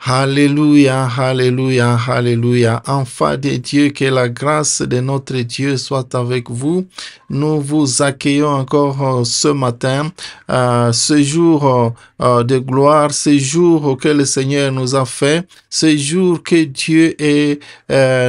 Alléluia, alléluia, alléluia. Enfants de Dieu, que la grâce de notre Dieu soit avec vous. Nous vous accueillons encore ce matin, ce jour de gloire, ce jour que le Seigneur nous a fait, ce jour que Dieu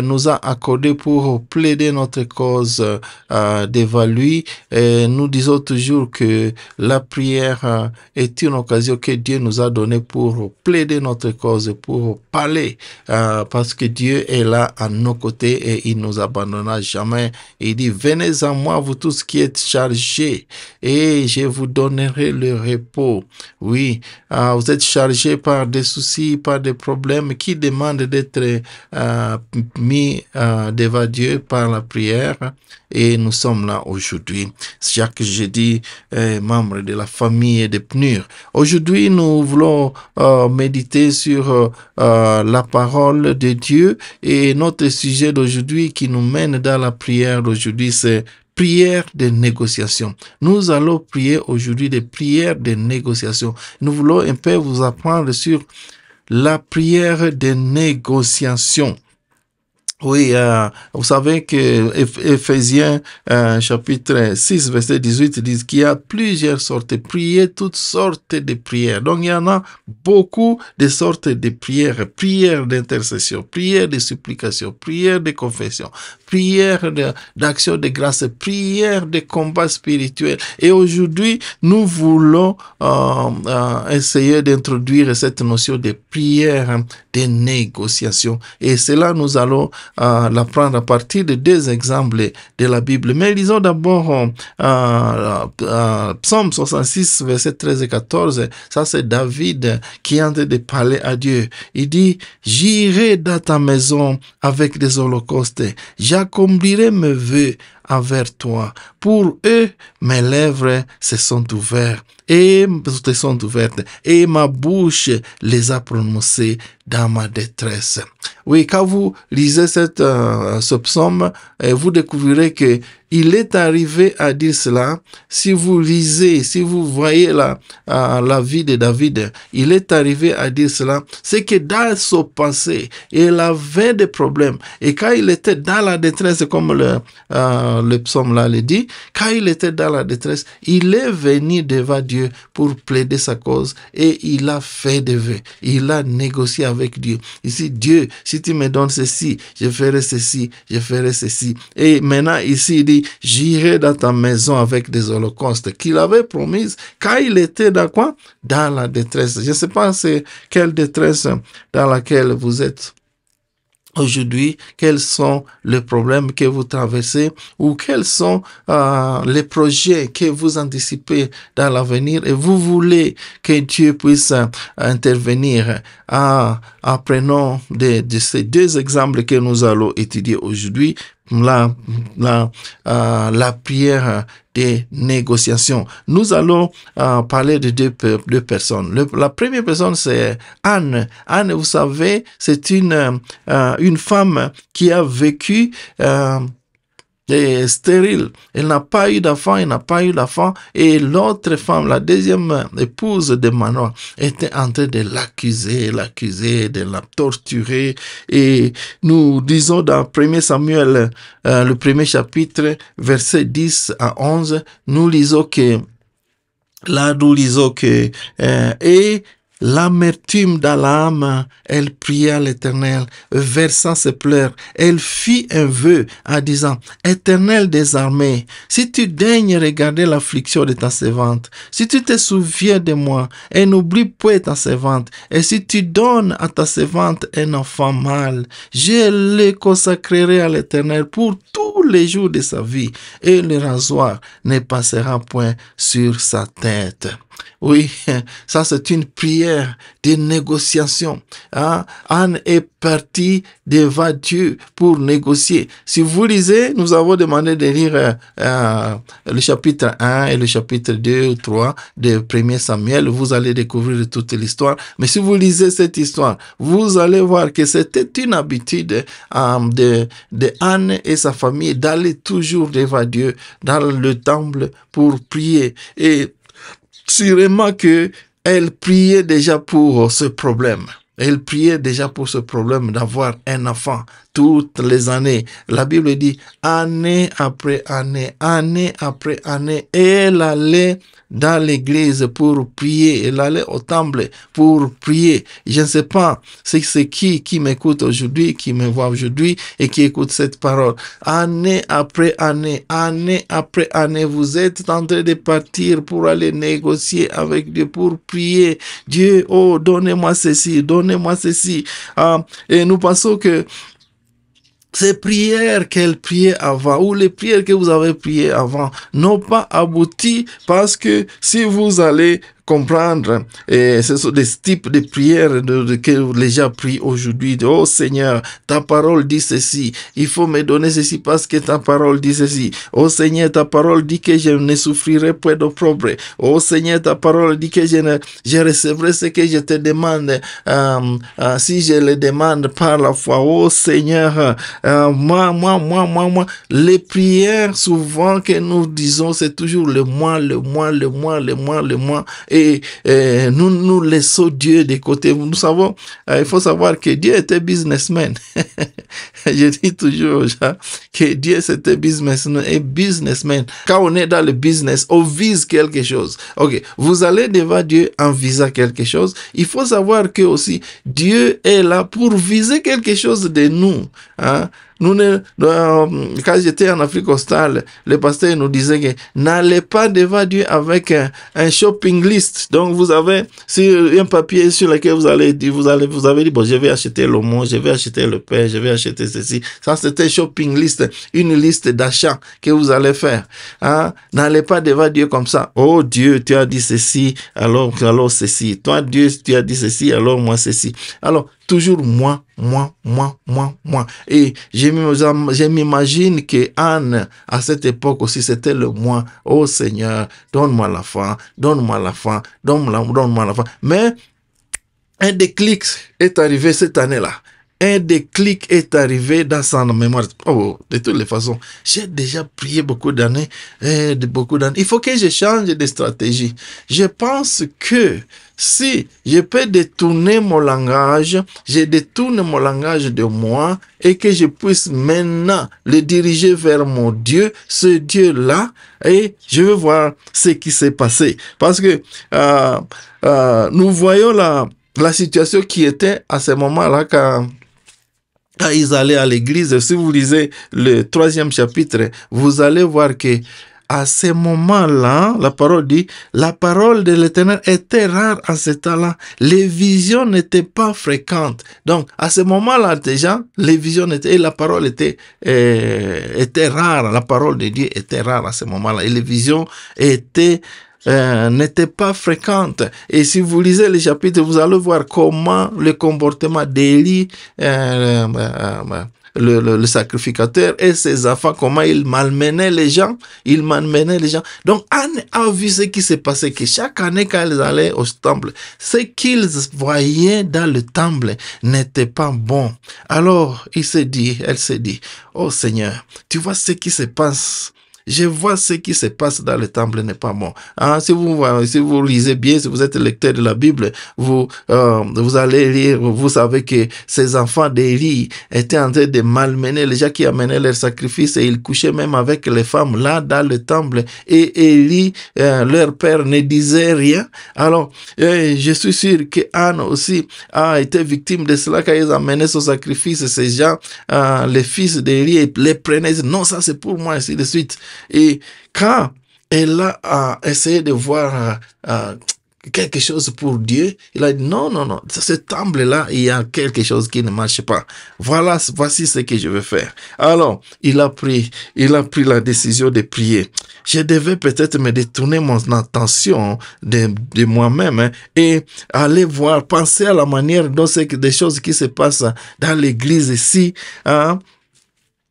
nous a accordé pour plaider notre cause devant lui. Et nous disons toujours que la prière est une occasion que Dieu nous a donnée pour plaider notre cause, pour parler, parce que Dieu est là à nos côtés et il nous abandonnera jamais. Il dit, venez à moi, vous tous qui êtes chargés, et je vous donnerai le repos. Oui, vous êtes chargés par des soucis, par des problèmes qui demandent d'être mis devant Dieu par la prière. Et nous sommes là aujourd'hui, chaque jeudi, membres de la famille de PNUR. Aujourd'hui, nous voulons méditer sur la parole de Dieu, et notre sujet d'aujourd'hui qui nous mène dans la prière d'aujourd'hui, c'est prière de négociation. Nous allons prier aujourd'hui des prières de négociation. Nous voulons un peu vous apprendre sur la prière de négociation. Oui, vous savez que Éphésiens chapitre 6, verset 18 dit qu'il y a plusieurs sortes de prières, toutes sortes de prières. Donc, il y en a beaucoup de sortes de prières. Prières d'intercession, prières de supplication, prières de confession, prières d'action de grâce, prières de combat spirituel. Et aujourd'hui, nous voulons essayer d'introduire cette notion de prière de négociation. Et cela, nous allons l'apprendre à partir de deux exemples de la Bible. Mais lisons d'abord Psaume 66, verset 13 et 14. Ça, c'est David qui est en train de parler à Dieu. Il dit, « J'irai dans ta maison avec des holocaustes. J'accomplirai mes vœux envers toi. Pour eux, mes lèvres se sont ouvertes et ma bouche les a prononcées dans ma détresse. » Oui, quand vous lisez ce psaume, vous découvrirez que il est arrivé à dire cela. Si vous lisez, si vous voyez la vie de David, il est arrivé à dire cela. C'est que dans son passé, il avait des problèmes. Et quand il était dans la détresse, comme le psaume là le dit, quand il était dans la détresse, il est venu devant Dieu pour plaider sa cause et il a fait des vœux. Il a négocié avec Dieu. Ici, Dieu, si tu me donnes ceci, je ferai ceci, je ferai ceci. Et maintenant, ici, il dit, j'irai dans ta maison avec des holocaustes qu'il avait promis quand il était dans quoi? Dans la détresse. Je ne sais pas c'est quelle détresse dans laquelle vous êtes aujourd'hui, quels sont les problèmes que vous traversez ou quels sont les projets que vous anticipez dans l'avenir et vous voulez que Dieu puisse intervenir. Apprenons de ces deux exemples que nous allons étudier aujourd'hui. La prière des négociations. Nous allons parler de deux personnes. La première personne, c'est Anne. Anne, vous savez, c'est une femme qui a vécu stérile. Elle n'a pas eu d'enfant, et l'autre femme, la deuxième épouse de Manoah, était en train de l'accuser, de la torturer. Et nous disons dans 1 Samuel, le premier chapitre, verset 10 à 11, nous lisons que et l'amertume dans l'âme, elle pria l'Éternel, versant ses pleurs. Elle fit un vœu en disant, « Éternel des armées, si tu daignes regarder l'affliction de ta servante, si tu te souviens de moi, et n'oublie point ta servante, et si tu donnes à ta servante un enfant mâle, je le consacrerai à l'Éternel pour tous les jours de sa vie, et le rasoir ne passera point sur sa tête. » Oui, ça c'est une prière de négociation. Anne est partie devant Dieu pour négocier. Si vous lisez, nous avons demandé de lire le chapitre 1 et le chapitre 2 ou 3 de 1 Samuel. Vous allez découvrir toute l'histoire. Mais si vous lisez cette histoire, vous allez voir que c'était une habitude de Anne et sa famille d'aller toujours devant Dieu dans le temple pour prier. Et sûrement qu'elle priait déjà pour ce problème. Elle priait déjà pour ce problème d'avoir un enfant toutes les années. La Bible dit année après année, année après année. Et elle allait dans l'église pour prier. Elle allait au temple pour prier. Je ne sais pas c'est qui m'écoute aujourd'hui, qui me voit aujourd'hui et qui écoute cette parole. Année après année, année après année, vous êtes en train de partir pour aller négocier avec Dieu, pour prier. Dieu, oh, donnez-moi ceci, donnez-moi ceci. Et nous pensons que ces prières qu'elle priait avant, ou les prières que vous avez priées avant, n'ont pas abouti parce que si vous allez comprendre, et ce sont des types de prières que les gens prient aujourd'hui. Oh Seigneur, ta parole dit ceci. Il faut me donner ceci parce que ta parole dit ceci. Oh Seigneur, ta parole dit que je ne souffrirai point d'opprobre. Oh Seigneur, ta parole dit que je recevrai ce que je te demande si je le demande par la foi. Oh Seigneur, moi. Les prières souvent que nous disons, c'est toujours le moi. Et nous laissons Dieu de côté. Nous savons, il faut savoir que Dieu était businessman. Je dis toujours aux gens que Dieu c'était businessman. Quand on est dans le business, on vise quelque chose. Ok, vous allez devant Dieu en visant quelque chose. Il faut savoir que aussi Dieu est là pour viser quelque chose de nous. Hein? Quand j'étais en Afrique australe, le pasteur nous disait que n'allez pas devant Dieu avec un shopping list. Donc vous avez un papier sur lequel vous avez dit, bon, je vais acheter l'oignon, je vais acheter le pain, je vais acheter ceci. Ça c'était shopping list, une liste d'achats que vous allez faire. Hein? N'allez pas devant Dieu comme ça. Oh Dieu, tu as dit ceci, alors ceci. Toi Dieu, tu as dit ceci, alors moi ceci. Alors toujours moi. Et je m'imagine que Anne, à cette époque aussi, c'était le moi. Oh Seigneur, donne-moi la foi, donne-moi la foi. Mais un déclic est arrivé cette année-là. Un déclic est arrivé dans sa mémoire. Oh, de toutes les façons, j'ai déjà prié beaucoup d'années. Il faut que je change de stratégie. Je pense que si je peux détourner mon langage, je détourne mon langage de moi et que je puisse maintenant le diriger vers mon Dieu, ce Dieu-là, et je veux voir ce qui s'est passé. Parce que nous voyons la situation qui était à ce moment-là quand ils allaient à l'église. Si vous lisez le 3e chapitre, vous allez voir que à ce moment-là, la parole dit, la parole de l'Éternel était rare à ce temps-là. Les visions n'étaient pas fréquentes. Donc, à ce moment-là, déjà, les visions étaient, et la parole était rare. La parole de Dieu était rare à ce moment-là. Et les visions n'étaient pas fréquentes. Et si vous lisez les chapitres, vous allez voir comment le comportement d'Élie, le sacrificateur et ses enfants, comment il malmenait les gens. Donc, Anne a vu ce qui s'est passé, que chaque année quand ils allaient au temple, ce qu'ils voyaient dans le temple n'était pas bon. Alors, elle s'est dit, oh Seigneur, tu vois ce qui se passe. Je vois ce qui se passe dans le temple n'est pas bon. Hein? Si vous lisez bien, si vous êtes lecteur de la Bible, vous allez lire, vous savez que ces enfants d'Élie étaient en train de malmener les gens qui amenaient leurs sacrifices et ils couchaient même avec les femmes là dans le temple. Et Élie, leur père, ne disait rien. Alors, je suis sûr que Anne aussi a été victime de cela quand ils amenaient son sacrifice. Ces gens, les fils d'Élie, les prenaient, non, ça c'est pour moi, ainsi de suite. Et quand elle a essayé de voir quelque chose pour Dieu, il a dit non, ce temple-là, il y a quelque chose qui ne marche pas. Voici ce que je vais faire. Alors, il a pris la décision de prier. Je devais peut-être me détourner mon attention de moi-même et aller voir, penser à la manière dont c'est des choses qui se passent dans l'église ici, hein.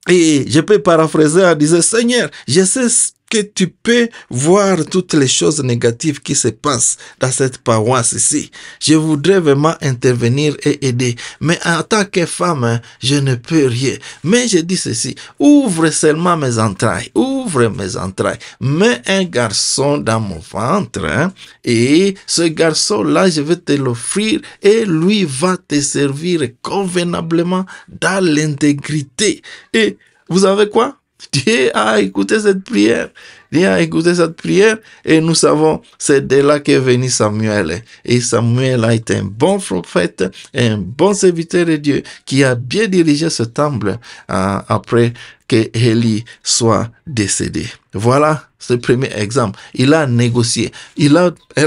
Et je peux paraphraser en disant, Seigneur, je sais que tu peux voir toutes les choses négatives qui se passent dans cette paroisse ici. Je voudrais vraiment intervenir et aider. Mais en tant que femme, hein, je ne peux rien. Mais je dis ceci, ouvre seulement mes entrailles, ouvre mes entrailles. Mets un garçon dans mon ventre, hein, et ce garçon-là, je vais te l'offrir et lui va te servir convenablement dans l'intégrité. Et vous savez quoi? Dieu a écouté cette prière. Dieu a écouté cette prière et nous savons, c'est de là qu'est venu Samuel. Et Samuel a été un bon prophète, un bon serviteur de Dieu qui a bien dirigé ce temple après que Élie soit décédé. Voilà ce premier exemple. Il a négocié. Elle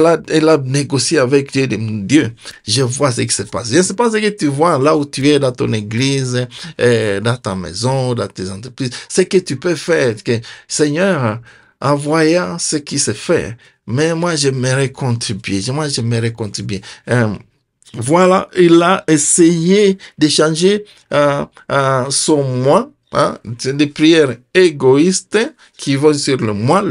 a négocié avec Dieu. Dieu, je vois ce qui se passe. Je ne sais pas ce que tu vois là où tu es, dans ton église, dans ta maison, dans tes entreprises. Ce que tu peux faire. Que, Seigneur, en voyant ce qui se fait, mais moi, j'aimerais contribuer. Voilà, il a essayé de changer son moi. Hein, c'est des prières égoïstes qui vont sur le moi,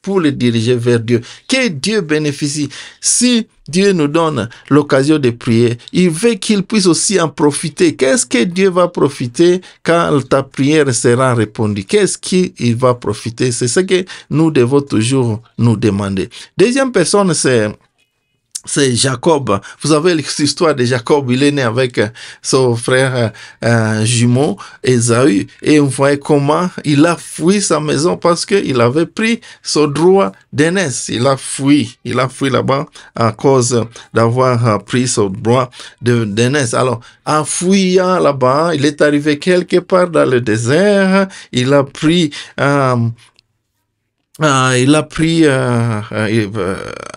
pour les diriger vers Dieu. Que Dieu bénéficie. Si Dieu nous donne l'occasion de prier, il veut qu'il puisse aussi en profiter. Qu'est-ce que Dieu va profiter quand ta prière sera répondue? Qu'est-ce qu'il va profiter? C'est ce que nous devons toujours nous demander. Deuxième personne, c'est Jacob. Vous savez l'histoire de Jacob. Il est né avec son frère jumeau, Ésaü. Et on voyait comment il a fui sa maison parce qu'il avait pris son droit d'aînesse. Il a fui là-bas à cause d'avoir pris son droit d'aînesse. Alors, en fuyant là-bas, il est arrivé quelque part dans le désert. Il a pris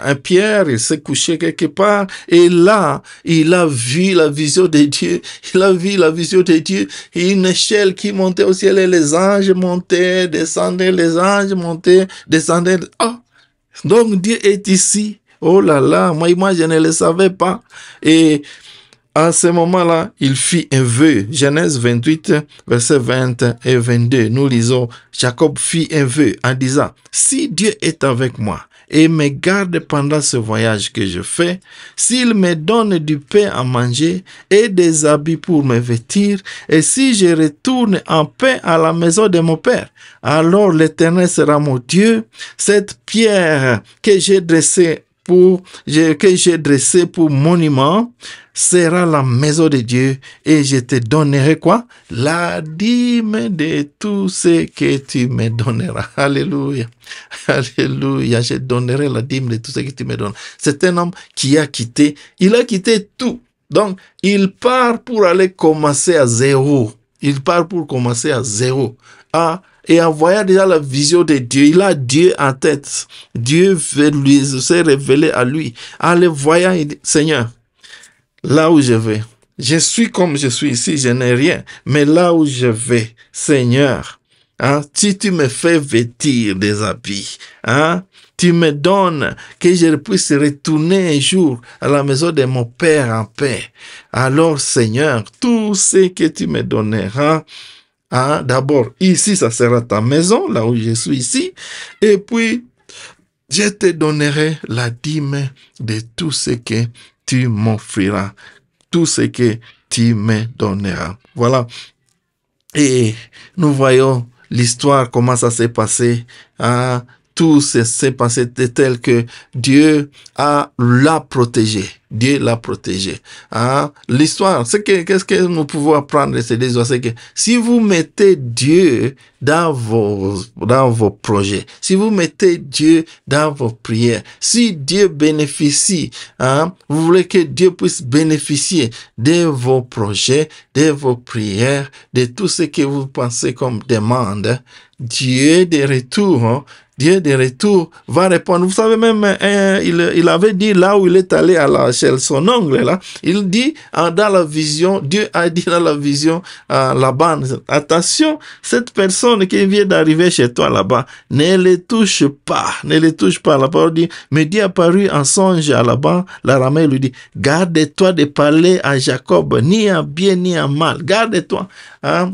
un pierre, il s'est couché quelque part, et là, il a vu la vision de Dieu. Il a vu la vision de Dieu, une échelle qui montait au ciel, et les anges montaient, descendaient, les anges montaient, descendaient. Oh, donc Dieu est ici. Oh là là, moi je ne le savais pas. Et à ce moment-là, il fit un vœu. Genèse 28, versets 20 et 22. Nous lisons, Jacob fit un vœu en disant, si Dieu est avec moi et me garde pendant ce voyage que je fais, s'il me donne du pain à manger et des habits pour me vêtir, et si je retourne en paix à la maison de mon père, alors l'Éternel sera mon Dieu. Cette pierre que j'ai dressée pour monument sera la maison de Dieu, et je te donnerai quoi? La dîme de tout ce que tu me donneras. Alléluia. Alléluia. Je donnerai la dîme de tout ce que tu me donnes. C'est un homme qui a quitté. Il a quitté tout. Donc, il part pour aller commencer à zéro. Et en voyant déjà la vision de Dieu, il a Dieu en tête. Dieu veut lui se révéler à lui. En le voyant, il dit, Seigneur, là où je vais, je suis comme je suis ici, je n'ai rien. Mais là où je vais, Seigneur, hein, si tu me fais vêtir des habits, hein, tu me donnes que je puisse retourner un jour à la maison de mon Père en paix. Alors, Seigneur, tout ce que tu me donneras, hein, d'abord, ici, ça sera ta maison, là où je suis ici. Et puis, je te donnerai la dîme de tout ce que tu m'offriras, tout ce que tu me donneras. Voilà. Et nous voyons l'histoire, comment ça s'est passé. Hein? Tout s'est passé tel que Dieu l'a protégé. Dieu l'a protégé. Hein? L'histoire, qu'est-ce que nous pouvons apprendre de ces deux histoires? C'est que si vous mettez Dieu dans vos projets, si vous mettez Dieu dans vos prières, si Dieu bénéficie, hein, vous voulez que Dieu puisse bénéficier de vos projets, de vos prières, de tout ce que vous pensez comme demande, Dieu de retour, hein, Dieu de retour va répondre. Vous savez même, il avait dit là où il est allé chez son oncle, là, il dit dans la vision, Dieu a dit dans la vision là-bas, attention, cette personne qui vient d'arriver chez toi là-bas, ne les touche pas. La parole dit, mais Dieu apparut en songe à là-bas, l'aramais lui dit, garde-toi de parler à Jacob, ni en bien ni en mal, garde-toi. Hein?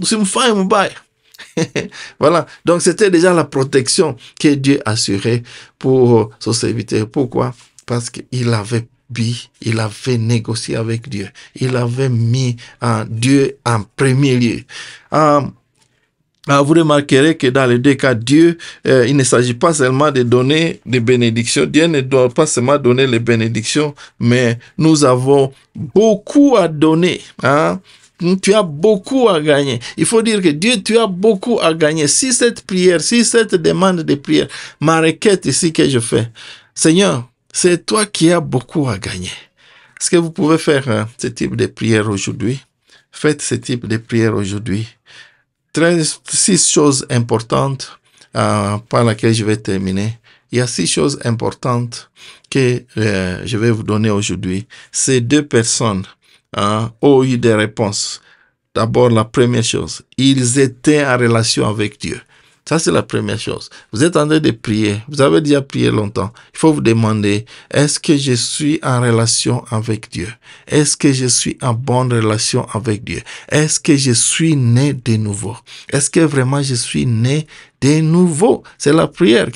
Voilà. Donc, c'était déjà la protection que Dieu assurait pour son serviteur. Pourquoi? Parce qu'il avait il avait négocié avec Dieu. Il avait mis Dieu en premier lieu. Vous remarquerez que dans les deux cas, Dieu, il ne s'agit pas seulement de donner des bénédictions. Dieu ne doit pas seulement donner les bénédictions, mais nous avons beaucoup à donner. Tu as beaucoup à gagner. Il faut dire que Dieu, tu as beaucoup à gagner. Si cette prière, si cette demande de prière, ma requête ici que je fais, Seigneur, c'est toi qui as beaucoup à gagner. Est-ce que vous pouvez faire ce type de prière aujourd'hui? Faites ce type de prière aujourd'hui. 6 choses importantes par lesquelles je vais terminer. Il y a 6 choses importantes que je vais vous donner aujourd'hui. Ces 2 personnes ont eu des réponses. D'abord, la première chose, ils étaient en relation avec Dieu. Ça, c'est la première chose. Vous êtes en train de prier. Vous avez déjà prié longtemps. Il faut vous demander, est-ce que je suis en relation avec Dieu? Est-ce que je suis en bonne relation avec Dieu? Est-ce que je suis né de nouveau? Est-ce que vraiment je suis né de nouveau? C'est la prière,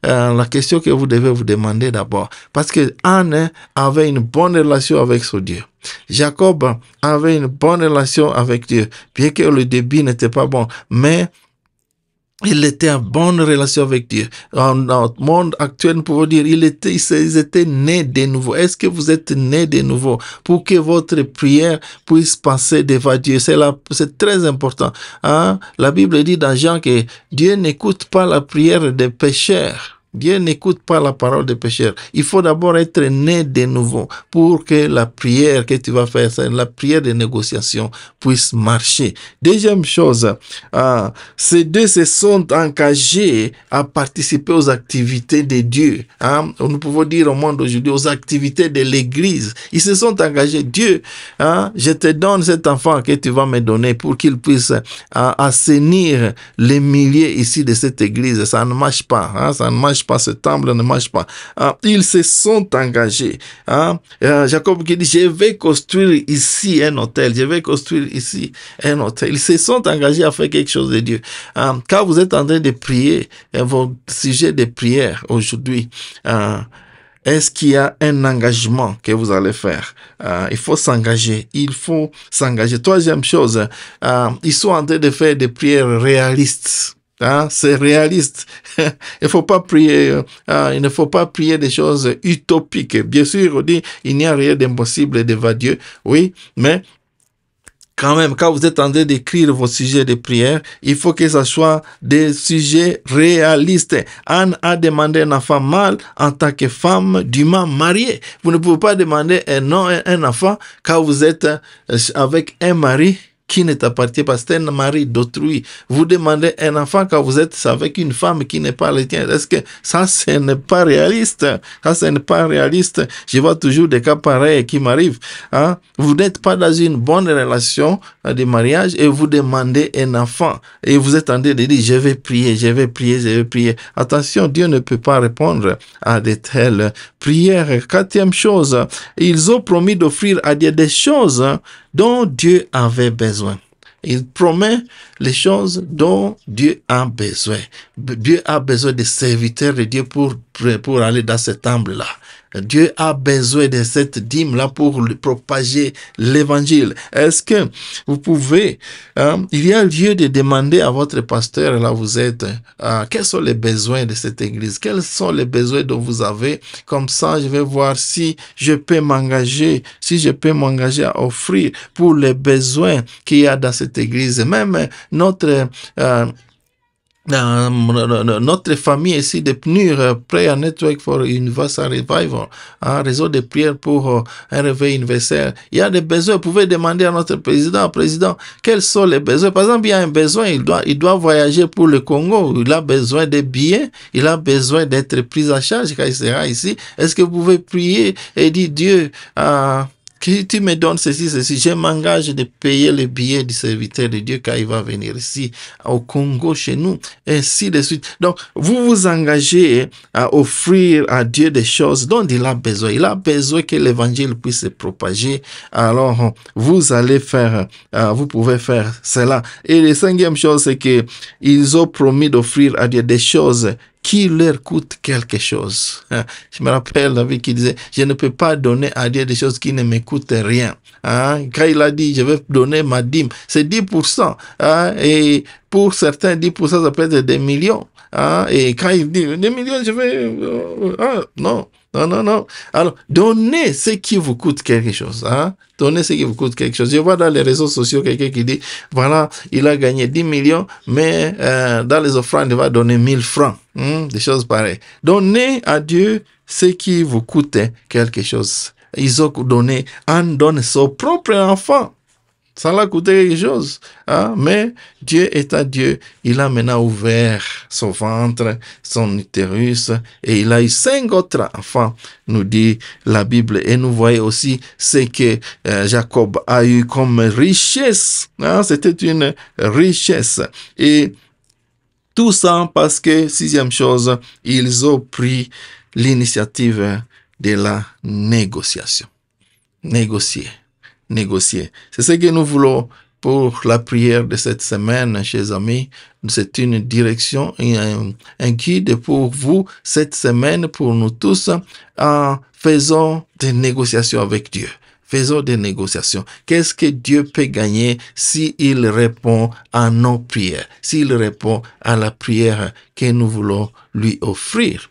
la question que vous devez vous demander d'abord. Parce que Anne avait une bonne relation avec son Dieu. Jacob avait une bonne relation avec Dieu, bien que le début n'était pas bon, mais il était en bonne relation avec Dieu. Dans notre monde actuel, nous pouvons dire, ils étaient nés de nouveau. Est-ce que vous êtes nés de nouveau pour que votre prière puisse passer devant Dieu? C'est très important. La Bible dit dans Jean que Dieu n'écoute pas la prière des pécheurs. Dieu n'écoute pas la parole des pécheurs. Il faut d'abord être né de nouveau pour que la prière que tu vas faire, la prière de négociation, puisse marcher. Deuxième chose, ces 2 se sont engagés à participer aux activités de Dieu. Nous pouvons dire au monde aujourd'hui, aux activités de l'Église. Ils se sont engagés. Dieu, je te donne cet enfant que tu vas me donner pour qu'il puisse assainir les milliers ici de cette Église. Ça ne marche pas. Ça ne marche pas, ce temple ne marche pas. Ils se sont engagés. Jacob qui dit, je vais construire ici un hôtel, je vais construire ici un hôtel. Ils se sont engagés à faire quelque chose de Dieu. Quand vous êtes en train de prier, vos sujets de prière aujourd'hui, est-ce qu'il y a un engagement que vous allez faire? Il faut s'engager. Il faut s'engager. Troisième chose, ils sont en train de faire des prières réalistes. C'est réaliste. Il faut pas prier, il ne faut pas prier des choses utopiques. Bien sûr, on dit, il n'y a rien d'impossible devant Dieu. Oui, mais quand même, quand vous êtes en train d'écrire vos sujets de prière, il faut que ce soit des sujets réalistes. Anne a demandé un enfant mâle en tant que femme dûment mariée. Vous ne pouvez pas demander un enfant quand vous êtes avec un mari qui ne t'appartient pas, c'est un mari d'autrui. Vous demandez un enfant quand vous êtes avec une femme qui n'est pas la tienne. Est-ce que ça, ce n'est pas réaliste? Ça, ce n'est pas réaliste. Je vois toujours des cas pareils qui m'arrivent. Vous n'êtes pas dans une bonne relation de mariage et vous demandez un enfant. Et vous êtes en train de dire, je vais prier, je vais prier, je vais prier. Attention, Dieu ne peut pas répondre à de telles prières. 4e chose, ils ont promis d'offrir à Dieu des choses dont Dieu avait besoin. Il promet les choses dont Dieu a besoin. Dieu a besoin des serviteurs de Dieu pour aller dans ce temple-là. Dieu a besoin de cette dîme-là pour propager l'évangile. Est-ce que vous pouvez, il y a lieu de demander à votre pasteur, là vous êtes, quels sont les besoins de cette église? Quels sont les besoins dont vous avez? Comme ça, je vais voir si je peux m'engager, à offrir pour les besoins qu'il y a dans cette église. Même notre famille ici de PNUR, Prayer Network for Universal Revival, un réseau de prières pour un réveil universel. Il y a des besoins. Vous pouvez demander à notre président, quels sont les besoins. Par exemple, il y a un besoin, il doit voyager pour le Congo. Il a besoin de billets. Il a besoin d'être pris en charge quand il sera ici. Est-ce que vous pouvez prier et dire, Dieu, que tu me donnes ceci, je m'engage de payer le billet du serviteur de Dieu quand il va venir ici, au Congo, chez nous, et ainsi de suite. Donc, vous vous engagez à offrir à Dieu des choses dont il a besoin. Il a besoin que l'évangile puisse se propager. Alors, vous allez faire, vous pouvez faire cela. Et la cinquième chose, c'est que ils ont promis d'offrir à Dieu des choses qui leur coûte quelque chose. Je me rappelle David qui disait, je ne peux pas donner à Dieu des choses qui ne me coûtent rien. Quand il a dit, je vais donner ma dîme, c'est 10%. Et pour certains, 10%, ça peut être des millions. Et quand il dit, des millions, je vais... non. Non. Alors, donnez ce qui vous coûte quelque chose. Donnez ce qui vous coûte quelque chose. Je vois dans les réseaux sociaux quelqu'un qui dit, voilà, il a gagné 10 millions, mais dans les offrandes, il va donner 1000 francs. Des choses pareilles. Donnez à Dieu ce qui vous coûte quelque chose. Ils ont donné, on donne son propre enfant. Ça l'a coûté quelque chose. Mais Dieu est un Dieu. Il a maintenant ouvert son ventre, son utérus, et il a eu 5 autres enfants, nous dit la Bible. Et nous voyons aussi ce que Jacob a eu comme richesse. C'était une richesse. Et tout ça parce que, sixième chose, ils ont pris l'initiative de la négociation. Négocier. C'est ce que nous voulons pour la prière de cette semaine, chers amis. C'est une direction, un guide pour vous cette semaine, pour nous tous. Faisons des négociations avec Dieu. Faisons des négociations. Qu'est-ce que Dieu peut gagner s'il répond à nos prières, s'il répond à la prière que nous voulons lui offrir?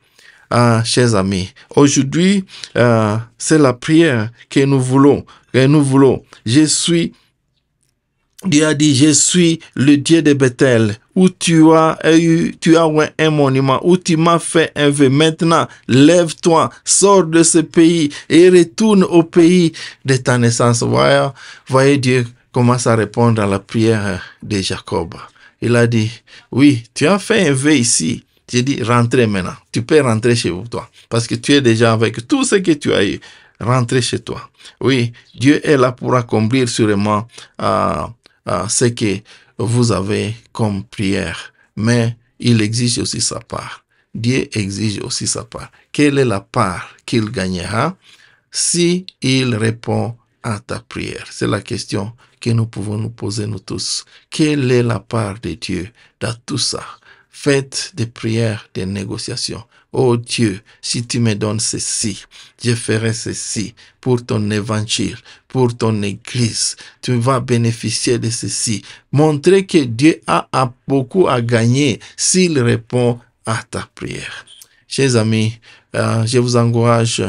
Chers amis, aujourd'hui, c'est la prière que nous voulons. Dieu a dit, je suis le Dieu de Bethel, où tu as un monument, où tu m'as fait un vœu. Maintenant, lève-toi, sors de ce pays et retourne au pays de ta naissance. Voyez Dieu commence à répondre à la prière de Jacob. Il a dit, oui, tu as fait un vœu ici. J'ai dit, rentrez maintenant. Tu peux rentrer chez vous, toi. Parce que tu es déjà avec tout ce que tu as eu. Rentrez chez toi. Oui, Dieu est là pour accomplir sûrement ce que vous avez comme prière. Mais il exige aussi sa part. Dieu exige aussi sa part. Quelle est la part qu'il gagnera si il répond à ta prière? C'est la question que nous pouvons nous poser nous tous. Quelle est la part de Dieu dans tout ça? Faites des prières, des négociations. Oh Dieu, si tu me donnes ceci, je ferai ceci pour ton évangile, pour ton église. Tu vas bénéficier de ceci. Montrez que Dieu a beaucoup à gagner s'il répond à ta prière. Chers amis, je vous encourage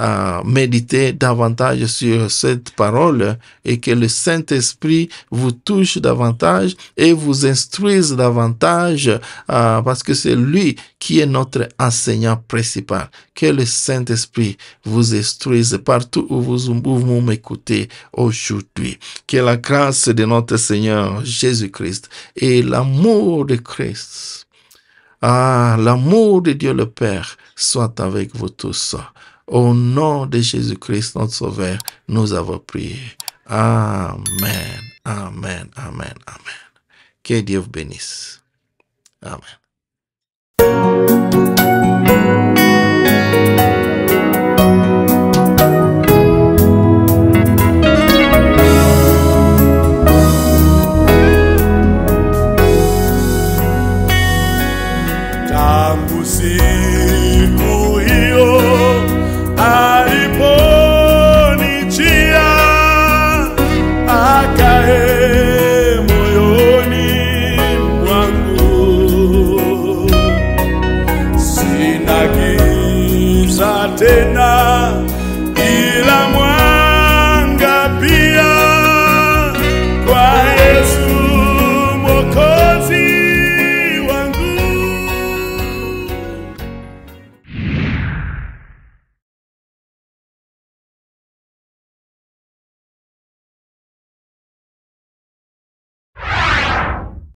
à méditer davantage sur cette parole et que le Saint-Esprit vous touche davantage et vous instruise davantage parce que c'est lui qui est notre enseignant principal. Que le Saint-Esprit vous instruise partout où vous m'écoutez aujourd'hui. Que la grâce de notre Seigneur Jésus-Christ et l'amour de Christ, l'amour de Dieu le Père soit avec vous tous. Au nom de Jésus-Christ, notre Sauveur, nous avons prié. Amen, amen, amen, amen. Que Dieu vous bénisse. Amen.